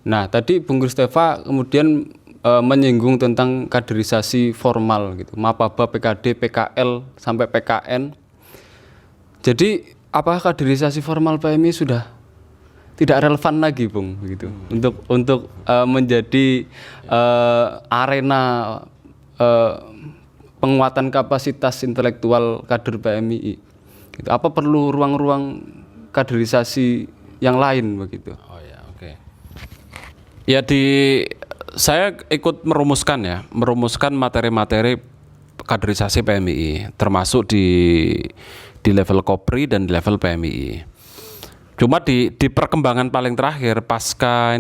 Nah, tadi Bung Kristefa kemudian menyinggung tentang kaderisasi formal gitu, Mapaba, PKD, PKL sampai PKN. Jadi, apakah kaderisasi formal PMI sudah tidak relevan lagi, Bung, gitu, untuk menjadi arena penguatan kapasitas intelektual kader PMI? Gitu. Apa perlu ruang-ruang kaderisasi yang lain begitu? Oh ya, oke. Ya saya ikut merumuskan materi-materi kaderisasi PMI, termasuk di level Kopri dan di level PMI. Cuma di perkembangan paling terakhir pasca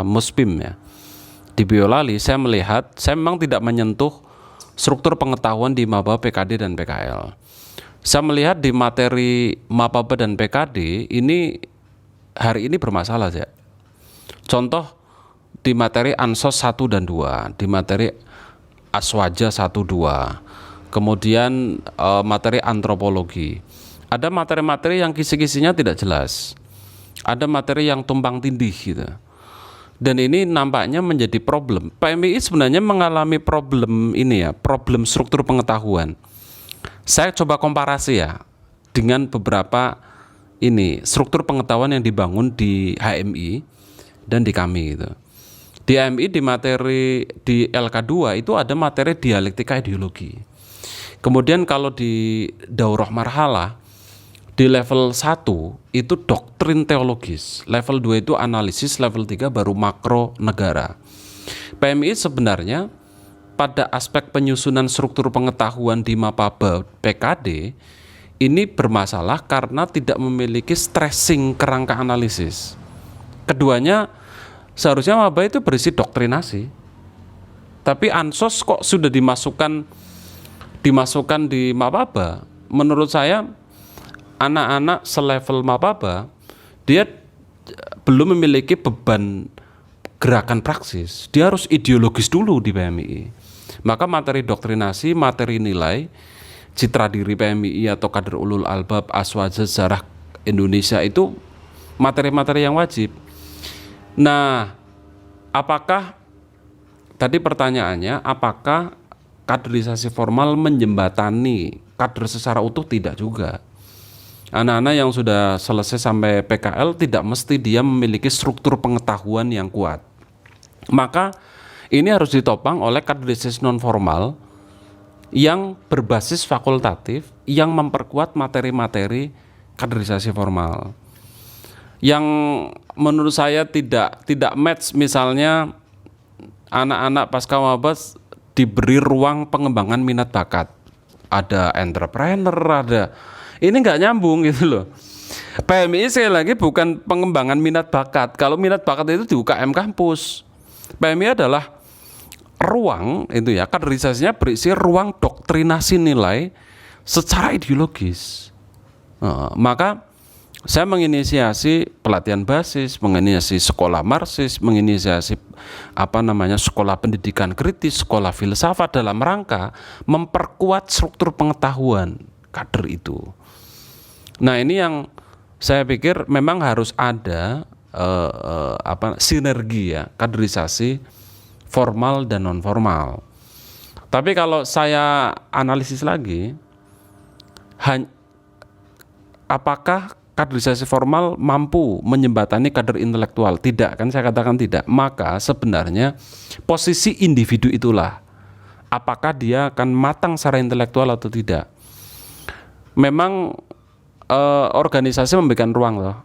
Muspim ya, di Biolali saya melihat saya memang tidak menyentuh struktur pengetahuan di Maba, PKD dan PKL. Saya melihat di materi Mapaba dan PKD ini hari ini bermasalah ya. Contoh di materi Ansos 1 dan 2, di materi Aswaja 1, 2, kemudian materi antropologi. Ada materi-materi yang kisi-kisinya tidak jelas. Ada materi yang tumpang tindih gitu. Dan ini nampaknya menjadi problem. PMI sebenarnya mengalami problem ini ya, problem struktur pengetahuan. Saya coba komparasi ya dengan beberapa struktur pengetahuan yang dibangun di HMI dan di kami gitu. Di HMI di materi di LK2 itu ada materi dialektika ideologi. Kemudian kalau di daurah marhalah di level 1 itu doktrin teologis, level 2 itu analisis, level 3 baru makro negara. PMI sebenarnya pada aspek penyusunan struktur pengetahuan di Mapaba PKD ini bermasalah karena tidak memiliki stressing kerangka analisis. Keduanya seharusnya Maba itu berisi doktrinasi, tapi Ansos kok sudah dimasukkan di Mapaba. Menurut saya anak-anak selevel Mapaba dia belum memiliki beban gerakan praksis, dia harus ideologis dulu di PMI. Maka materi doktrinasi, materi nilai, citra diri PMI atau kader ulul albab, aswaja, sejarah Indonesia itu materi-materi yang wajib. Nah, apakah tadi pertanyaannya, apakah kaderisasi formal menjembatani kader secara utuh? Tidak juga. Anak-anak yang sudah selesai sampai PKL tidak mesti dia memiliki struktur pengetahuan yang kuat. Maka ini harus ditopang oleh kaderisasi non formal yang berbasis fakultatif yang memperkuat materi-materi kaderisasi formal. Yang menurut saya tidak match, misalnya anak-anak pasca mabes diberi ruang pengembangan minat bakat. Ada entrepreneur, ada ini nggak nyambung gitu loh. PMI sekali lagi bukan pengembangan minat bakat. Kalau minat bakat itu di UKM kampus. PMI adalah ruang itu ya, kaderisasinya berisi ruang doktrinasi nilai secara ideologis. Maka saya menginisiasi pelatihan basis, menginisiasi sekolah Marxis, menginisiasi sekolah pendidikan kritis, sekolah filsafat dalam rangka memperkuat struktur pengetahuan kader itu. Nah, ini yang saya pikir memang harus ada sinergi ya, kaderisasi formal dan non formal. Tapi kalau saya analisis lagi, apakah kaderisasi formal mampu menjembatani kader intelektual? Tidak, kan saya katakan tidak. Maka sebenarnya posisi individu itulah, apakah dia akan matang secara intelektual atau tidak. Memang organisasi memberikan ruang loh.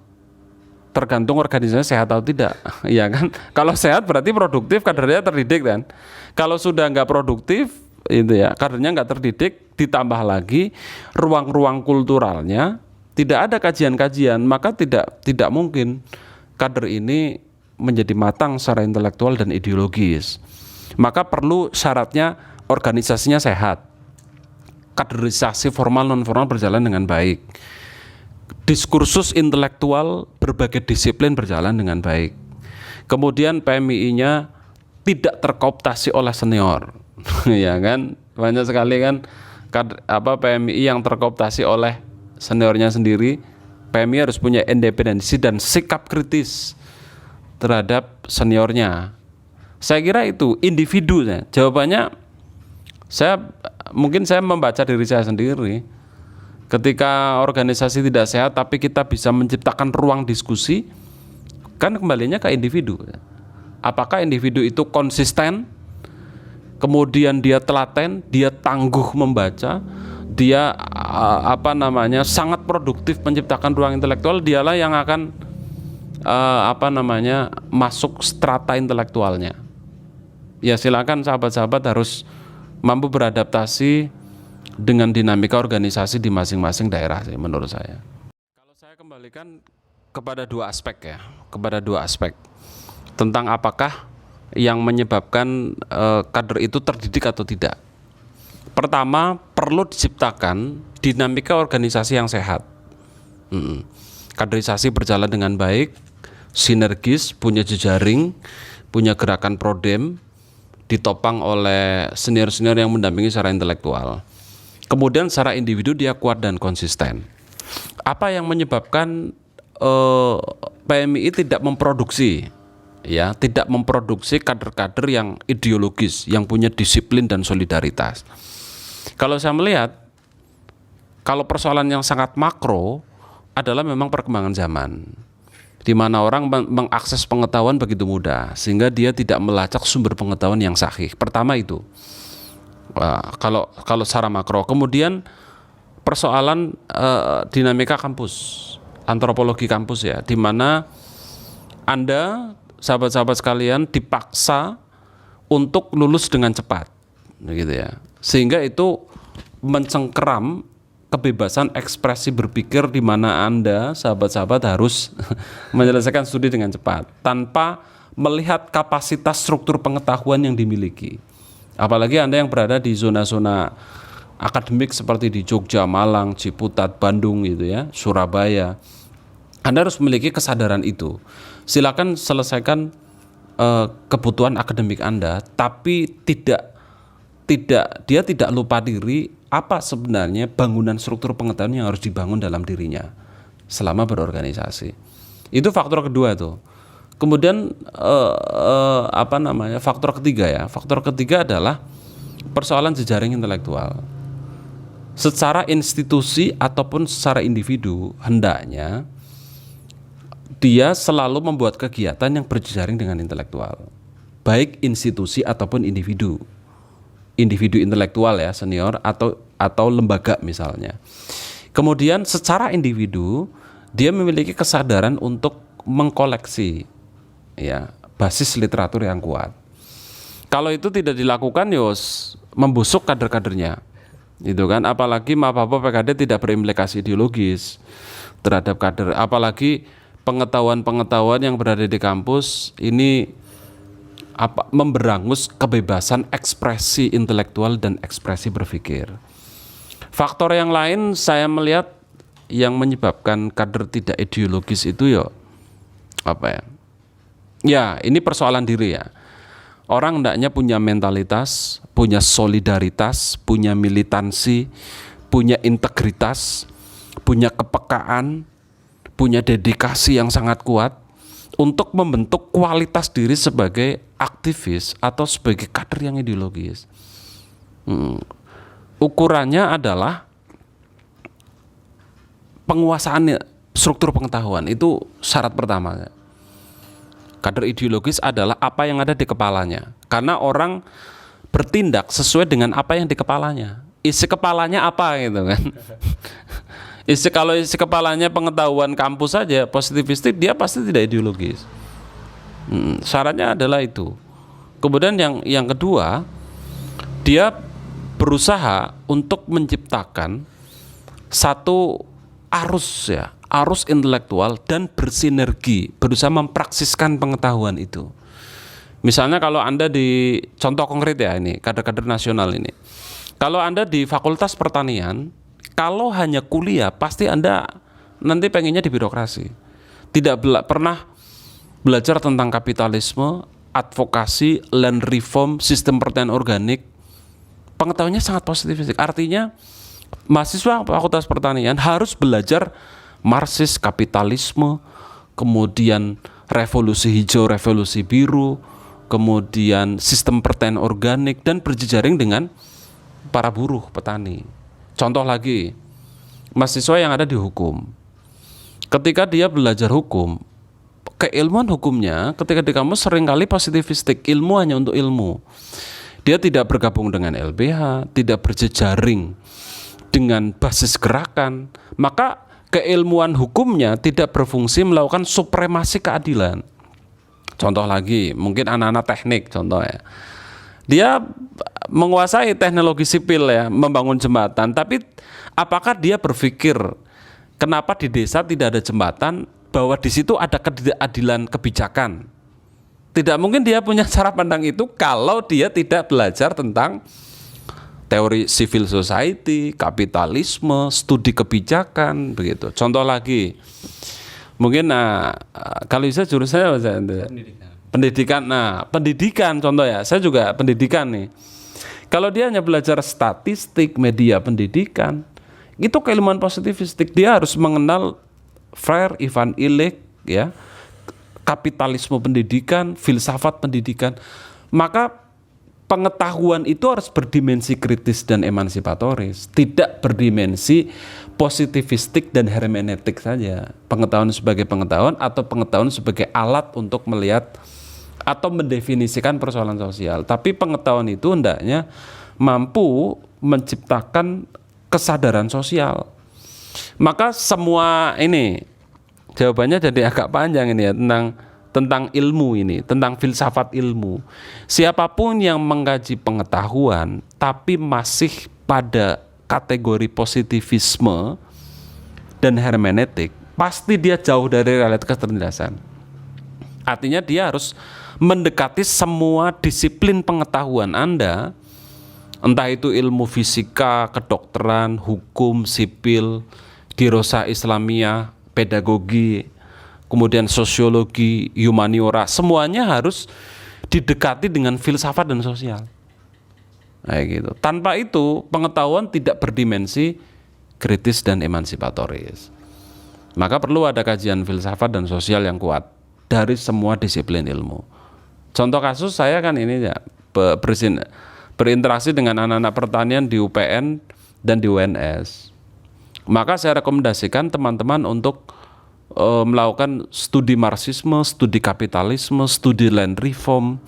Tergantung organisasinya sehat atau tidak, ya kan? Kalau sehat berarti produktif, kadernya terdidik kan. Kalau sudah nggak produktif, itu ya, kadernya nggak terdidik, ditambah lagi ruang-ruang kulturalnya tidak ada kajian-kajian, maka tidak mungkin kader ini menjadi matang secara intelektual dan ideologis. Maka perlu syaratnya organisasinya sehat, kaderisasi formal non formal berjalan dengan baik, diskursus intelektual berbagai disiplin berjalan dengan baik. Kemudian PMI-nya tidak terkooptasi oleh senior, ya kan? Banyak sekali kan PMI yang terkooptasi oleh seniornya sendiri. PMI harus punya independensi dan sikap kritis terhadap seniornya. Saya kira itu individu. Jawabannya mungkin saya membaca diri saya sendiri. Ketika organisasi tidak sehat tapi kita bisa menciptakan ruang diskusi, kan kembalinya ke individu. Apakah individu itu konsisten, kemudian dia telaten, dia tangguh membaca, dia sangat produktif menciptakan ruang intelektual, dialah yang akan masuk strata intelektualnya. Ya silakan sahabat-sahabat harus mampu beradaptasi dengan dinamika organisasi di masing-masing daerah sih menurut saya. Kalau saya kembalikan kepada dua aspek tentang apakah yang menyebabkan kader itu terdidik atau tidak. Pertama, perlu diciptakan dinamika organisasi yang sehat. Kaderisasi berjalan dengan baik, sinergis, punya jejaring, punya gerakan prodem, ditopang oleh senior-senior yang mendampingi secara intelektual. Kemudian secara individu dia kuat dan konsisten. Apa yang menyebabkan PMII tidak memproduksi kader-kader yang ideologis, yang punya disiplin dan solidaritas? Kalau saya melihat, kalau persoalan yang sangat makro adalah memang perkembangan zaman, di mana orang mengakses pengetahuan begitu mudah sehingga dia tidak melacak sumber pengetahuan yang sahih. Pertama itu, kalau secara makro. Kemudian persoalan dinamika kampus, antropologi kampus ya, di mana Anda sahabat-sahabat sekalian dipaksa untuk lulus dengan cepat, gitu ya, sehingga itu mencengkeram kebebasan ekspresi berpikir, di mana Anda sahabat-sahabat harus menyelesaikan studi dengan cepat tanpa melihat kapasitas struktur pengetahuan yang dimiliki. Apalagi Anda yang berada di zona-zona akademik seperti di Jogja, Malang, Ciputat, Bandung gitu ya, Surabaya. Anda harus memiliki kesadaran itu. Silakan selesaikan kebutuhan akademik Anda, tapi dia tidak lupa diri apa sebenarnya bangunan struktur pengetahuan yang harus dibangun dalam dirinya selama berorganisasi. Itu faktor kedua tuh. Kemudian faktor ketiga ya. Faktor ketiga adalah persoalan jejaring intelektual. Secara institusi ataupun secara individu, hendaknya dia selalu membuat kegiatan yang berjejaring dengan intelektual, baik institusi ataupun individu intelektual ya, senior atau lembaga misalnya. Kemudian secara individu dia memiliki kesadaran untuk mengkoleksi ya basis literatur yang kuat. Kalau itu tidak dilakukan, yos membusuk kader-kadernya, itu kan. Apalagi Mapapa PKD tidak berimplikasi ideologis terhadap kader, apalagi pengetahuan-pengetahuan yang berada di kampus ini memberangus kebebasan ekspresi intelektual dan ekspresi berpikir. Faktor yang lain saya melihat yang menyebabkan kader tidak ideologis itu ya ini persoalan diri ya. Orang hendaknya punya mentalitas, punya solidaritas, punya militansi, punya integritas, punya kepekaan, punya dedikasi yang sangat kuat untuk membentuk kualitas diri sebagai aktivis atau sebagai kader yang ideologis. Ukurannya adalah penguasaan struktur pengetahuan, itu syarat pertama. Kader ideologis adalah apa yang ada di kepalanya, karena orang bertindak sesuai dengan apa yang di kepalanya. Isi kepalanya apa gitu kan. Kalau isi kepalanya pengetahuan kampus saja positivistik, dia pasti tidak ideologis. Syaratnya adalah itu. Kemudian yang kedua, dia berusaha untuk menciptakan satu arus intelektual dan bersinergi, berusaha mempraksiskan pengetahuan itu. Misalnya kalau Anda di contoh konkret ya, ini kader-kader nasional ini. Kalau Anda di Fakultas Pertanian, kalau hanya kuliah, pasti Anda nanti pengennya di birokrasi. Tidak pernah belajar tentang kapitalisme, advokasi, land reform, sistem pertanian organik. Pengetahuannya sangat positifistik. Artinya mahasiswa Fakultas Pertanian harus belajar Marxis, kapitalisme, kemudian revolusi hijau, revolusi biru, kemudian sistem pertanian organik, dan berjejaring dengan para buruh petani. Contoh lagi, mahasiswa yang ada di hukum. Ketika dia belajar hukum, keilmuan hukumnya ketika di kampus seringkali positivistik, ilmu hanya untuk ilmu. Dia tidak bergabung dengan LBH, tidak berjejaring dengan basis gerakan, maka keilmuan hukumnya tidak berfungsi melakukan supremasi keadilan. Contoh lagi, mungkin anak-anak teknik contoh ya. Dia menguasai teknologi sipil ya, membangun jembatan, tapi apakah dia berpikir kenapa di desa tidak ada jembatan, bahwa di situ ada ketidakadilan kebijakan? Tidak mungkin dia punya cara pandang itu kalau dia tidak belajar tentang teori civil society, kapitalisme, studi kebijakan, begitu. Contoh lagi, mungkin kalau bisa jurusannya apa? Pendidikan. Nah, pendidikan contoh ya. Saya juga pendidikan nih. Kalau dia hanya belajar statistik, media pendidikan, itu keilmuan positivistik. Dia harus mengenal Freire, Ivan Illich, ya, kapitalisme pendidikan, filsafat pendidikan. Maka pengetahuan itu harus berdimensi kritis dan emansipatoris, tidak berdimensi positivistik dan hermeneutik saja. Pengetahuan sebagai pengetahuan atau pengetahuan sebagai alat untuk melihat atau mendefinisikan persoalan sosial. Tapi pengetahuan itu hendaknya mampu menciptakan kesadaran sosial. Maka semua ini jawabannya jadi agak panjang ini ya, tentang ilmu ini, tentang filsafat ilmu. Siapapun yang mengkaji pengetahuan tapi masih pada kategori positivisme dan hermeneutik, pasti dia jauh dari realitas kecerdasan. Artinya dia harus mendekati semua disiplin pengetahuan Anda, entah itu ilmu fisika, kedokteran, hukum, sipil, dirosah Islamiyah, pedagogi, kemudian sosiologi, humaniora, semuanya harus didekati dengan filsafat dan sosial. Kayak gitu. Tanpa itu pengetahuan tidak berdimensi kritis dan emansipatoris. Maka perlu ada kajian filsafat dan sosial yang kuat dari semua disiplin ilmu. Contoh kasus saya kan ini ya, berinteraksi dengan anak-anak pertanian di UPN dan di UNS. Maka saya rekomendasikan teman-teman untuk melakukan studi Marxisme, studi kapitalisme, studi land reform,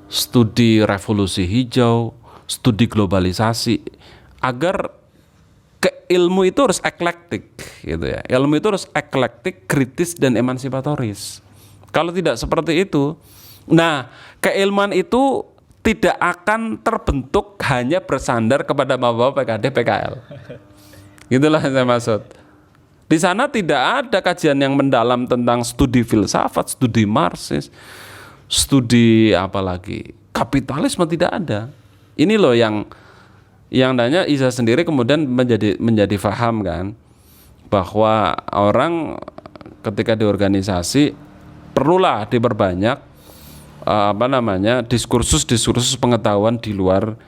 studi revolusi hijau, studi globalisasi, agar ilmu itu harus eklektik gitu ya. Ilmu itu harus eklektik, kritis dan emansipatoris. Kalau tidak seperti itu, nah, keilmuan itu tidak akan terbentuk hanya bersandar kepada maba PKD PKL. Gitulah yang saya maksud. Di sana tidak ada kajian yang mendalam tentang studi filsafat, studi Marxis, studi apalagi kapitalisme, tidak ada. Ini loh yang hendaknya Isa sendiri kemudian menjadi paham kan, bahwa orang ketika di organisasi perlulah diperbanyak diskursus pengetahuan di luar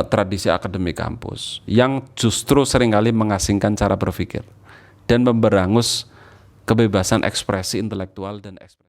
tradisi akademik kampus yang justru seringkali mengasingkan cara berpikir dan memberangus kebebasan ekspresi intelektual dan ekspresi